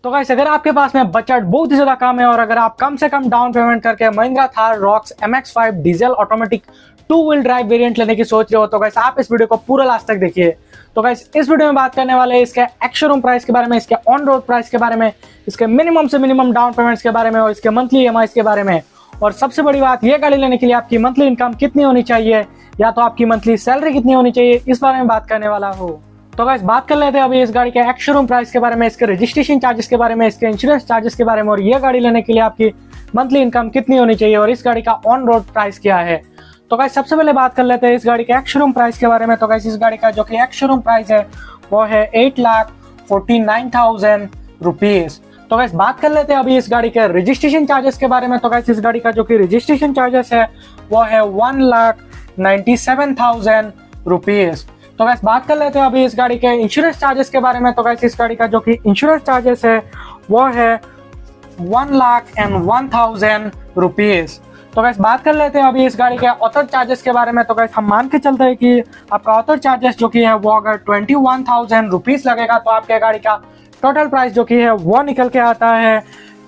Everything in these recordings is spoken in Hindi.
तो गाइस अगर आपके पास में बजट बहुत ही ज्यादा कम है और अगर आप कम से कम डाउन पेमेंट करके Mahindra Thar rocks MX-5 diesel automatic 2 wheel drive variant लेने की सोच रहे हो तो गाइस आप इस वीडियो को पूरा लास्ट तक देखिए। तो गाइस इस वीडियो में बात करने वाले हैं इसके एक्स-शोरूम प्राइस के बारे में, इसके ऑन रोड प्राइस के बारे में, इसके मिनिमम से मिनिमम डाउन पेमेंट्स के बारे में और इसके मंथली EMI के बारे में। और सबसे बड़ी बात, ये गाड़ी लेने के लिए आपकी मंथली इनकम कितनी होनी चाहिए या तो आपकी मंथली सैलरी कितनी होनी चाहिए, इस बारे में बात करने वाला हूँ। तो गाइस बात कर लेते हैं अभी इस गाड़ी के एक्स-शोरूम प्राइस के बारे में, इसके रजिस्ट्रेशन चार्जेस के बारे में, इसके इंश्योरेंस चार्जेस के बारे में और ये गाड़ी लेने के लिए आपकी मंथली इनकम कितनी होनी चाहिए और इस गाड़ी का ऑन रोड प्राइस क्या है। तो गाइस सबसे पहले बात कर लेते हैं इस गाड़ी के एक्स-शोरूम प्राइस के बारे में। तो गाइस इस गाड़ी का जो कि एक्स-शोरूम प्राइस है वो है 8,49,000 रुपीज। तो गाइस बात कर लेते हैं अभी इस गाड़ी के रजिस्ट्रेशन चार्जेस के बारे में। तो गाइस इस गाड़ी का जो कि रजिस्ट्रेशन चार्जेस है वो है 1,97,000 रुपीज। तो गाइस बात कर लेते हैं अभी इस गाड़ी के इंश्योरेंस चार्जेस के बारे में। तो गाइस इस गाड़ी का जो कि इंश्योरेंस चार्जेस है वो है 1,01,000 रुपीज। तो गाइस बात कर लेते हैं अभी इस गाड़ी के ऑथर चार्जेस के बारे में। तो गाइस हम मान के चलते हैं कि आपका ऑथर चार्जेस जो कि है वो अगर 21,000 रुपीज लगेगा तो आपके गाड़ी का टोटल प्राइस जो कि है वो निकल के आता है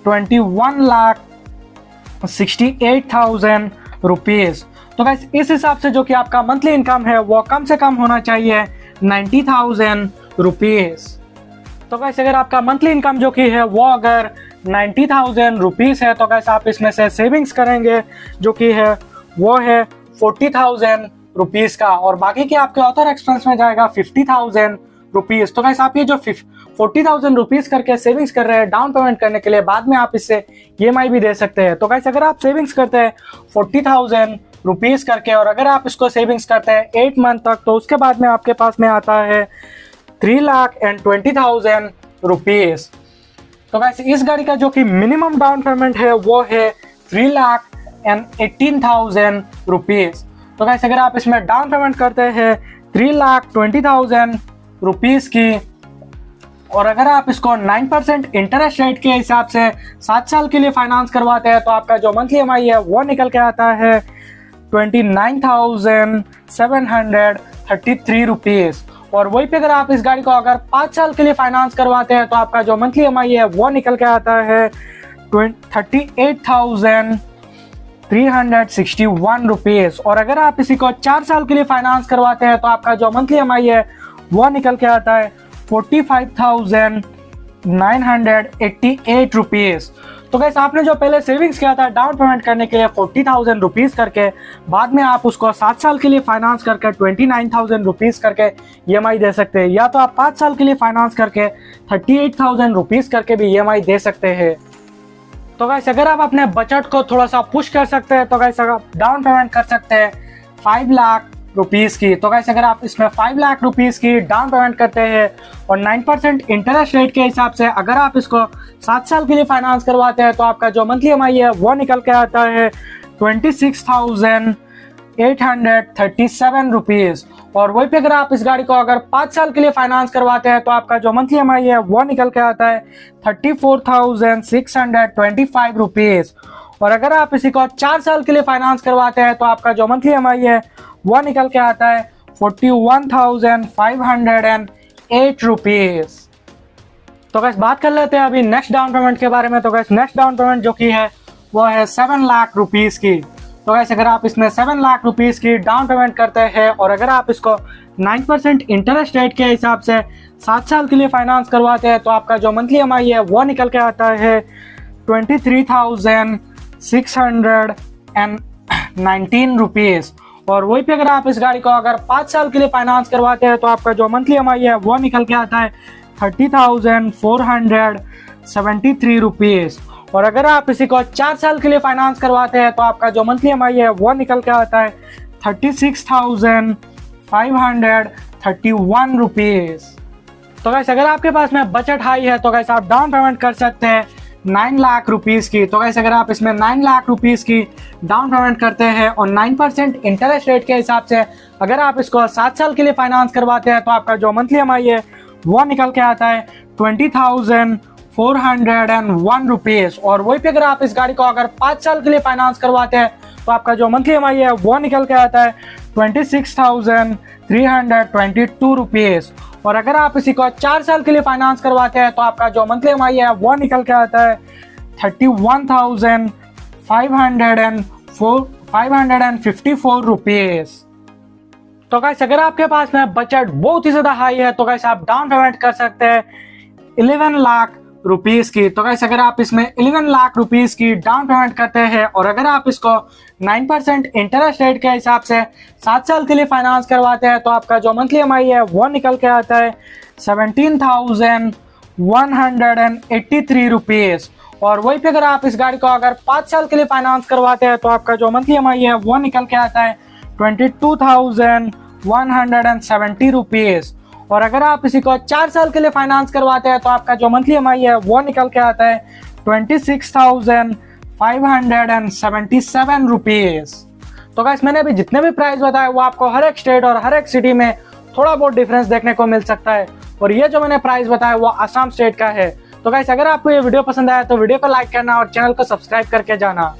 21,68,000 रुपीज। तो गाइस इस हिसाब से जो कि आपका मंथली इनकम है वो कम से कम होना चाहिए 90,000 रुपीज। तो गाइस अगर आपका मंथली इनकम जो कि है वो अगर 90,000 रुपीज है तो गाइस आप इसमें से सेविंग्स करेंगे जो कि है वो है 40,000 रुपीज का और बाकी के आपके ऑथर एक्सपेंस में जाएगा 50,000 रुपीज। तो गाइस आप ये जो 40,000 रुपीज करके सेविंग्स कर रहे हैं डाउन पेमेंट करने के लिए, बाद में आप इससे EMI भी दे सकते हैं। तो गाइस अगर आप सेविंग्स करते हैं 40,000 रुपीज करके और अगर आप इसको सेविंग्स करते हैं 8 मंथ तक तो उसके बाद में आपके पास में आता है 3,20,000 रुपीज। तो गाइस इस गाड़ी का जो कि मिनिमम डाउन पेमेंट है वो है 3,18,000 रुपीज। तो गाइस अगर आप इसमें डाउन पेमेंट करते हैं 3,20,000 रुपीज की और अगर आप इसको 9% इंटरेस्ट रेट के हिसाब से 7 साल के लिए फाइनेंस करवाते हैं तो आपका जो मंथली EMI है वो निकल के आता है 29,733 रुपीज। और वहीं पे अगर आप इस गाड़ी को अगर 5 साल के लिए फाइनेंस करवाते हैं तो आपका जो मंथली EMI है वो निकल के आता है 38,361 रुपीज। और अगर आप इसी को 4 साल के लिए फाइनेंस करवाते हैं तो आपका जो मंथली EMI है वो निकल के आता है 45,988 रुपीज। तो गाइस आपने जो पहले सेविंग्स किया था डाउन पेमेंट करने के लिए 40,000 रुपीज करके, बाद में आप उसको 7 साल के लिए फाइनेंस करके 29,000 रुपीज करके EMI दे सकते हैं, या तो आप 5 साल के लिए फाइनेंस करके 38,000 रुपीज करके भी EMI दे सकते हैं। तो गाइस अगर आप अपने बजट को थोड़ा सा पुश कर सकते हैं तो गाइस आप डाउन पेमेंट कर सकते हैं 5 लाख रुपीज की। तो गाइस अगर आप इसमें 5 लाख रुपीज की डाउन पेमेंट करते हैं और 9% इंटरेस्ट रेट के हिसाब से अगर आप इसको 7 साल के लिए फाइनेंस करवाते हैं तो आपका जो मंथली EMI है वो निकल के आता है 26,837 रुपीज। और वहीं पे अगर आप इस गाड़ी को अगर 5 साल के लिए फाइनेंस करवाते हैं तो आपका जो मंथली EMI है वो निकल के आता है 34,625 रुपीज। और अगर आप इसी को 4 साल के लिए फाइनेंस करवाते हैं तो आपका जो मंथली EMI है वो निकल के आता है 41,508 रुपीज। तो गाइस बात कर लेते हैं अभी नेक्स्ट डाउन पेमेंट के बारे में। तो गाइस नेक्स्ट डाउन पेमेंट जो की है वो है 7 लाख रुपीज की। तो गाइस अगर आप इसमें 7 लाख रुपीज की डाउन पेमेंट करते हैं और अगर आप इसको 9% इंटरेस्ट रेट के हिसाब से 7 साल के लिए फाइनेंस करवाते हैं तो आपका जो मंथली EMI है वो निकल के आता है 23,619 रुपीज। और वहीं पे अगर आप इस गाड़ी को अगर 5 साल के लिए फाइनेंस करवाते हैं तो आपका जो मंथली EMI है वो निकल के आता है 30,473 रुपीज। और अगर आप इसी को 4 साल के लिए फाइनेंस करवाते हैं तो आपका जो मंथली EMI है वो निकल के आता है 36,531 रुपीज। तो गाइस अगर आपके पास में बजट हाई है तो गाइस आप डाउन पेमेंट कर सकते हैं 9 लाख रुपीज की। तो गाइस अगर आप इसमें 9 लाख रुपीज की डाउन पेमेंट करते हैं और 9% इंटरेस्ट रेट के हिसाब से अगर आप इसको 7 साल के लिए फाइनेंस करवाते हैं तो आपका जो मंथली EMI है वो निकल के आता है 20,401 रुपीज। और वहीं पे अगर आप इस गाड़ी को अगर 5 साल के लिए फाइनेंस करवाते हैं तो आपका जो मंथली EMI है वो निकल के आता है 26,322 रुपीज। और अगर आप इसी को 4 साल के लिए फाइनेंस करवाते हैं तो आपका जो मंथली EMI है वो निकल के आता है 31,554 रुपीज। तो गाइस अगर आपके पास में बजट बहुत ही ज्यादा हाई है तो गाइस आप डाउन पेमेंट कर सकते हैं 11 लाख रुपीस की। तो गाइस अगर आप इसमें 11 लाख रुपीस की डाउन पेमेंट करते हैं और अगर आप इसको 9% इंटरेस्ट रेट के हिसाब से 7 साल के लिए फाइनेंस करवाते हैं तो आपका जो मंथली EMI है वो निकल के आता है 17,183 रुपीज। और वहीं पे अगर आप इस गाड़ी को अगर 5 साल के लिए फाइनेंस करवाते हैं तो आपका जो मंथली EMI है वो निकल के आता है 22,170 रुपीज। और अगर आप इसी को 4 साल के लिए फाइनेंस करवाते हैं तो आपका जो मंथली EMI है वो निकल के आता है 26,577 रुपीज। तो गाइस मैंने अभी जितने भी प्राइस बताए वो आपको हर एक स्टेट और हर एक सिटी में थोड़ा बहुत डिफरेंस देखने को मिल सकता है। और ये जो मैंने प्राइस बताया वो असम स्टेट का है। तो गाइस अगर आपको ये वीडियो पसंद आया तो वीडियो को लाइक करना और चैनल को सब्सक्राइब करके जाना।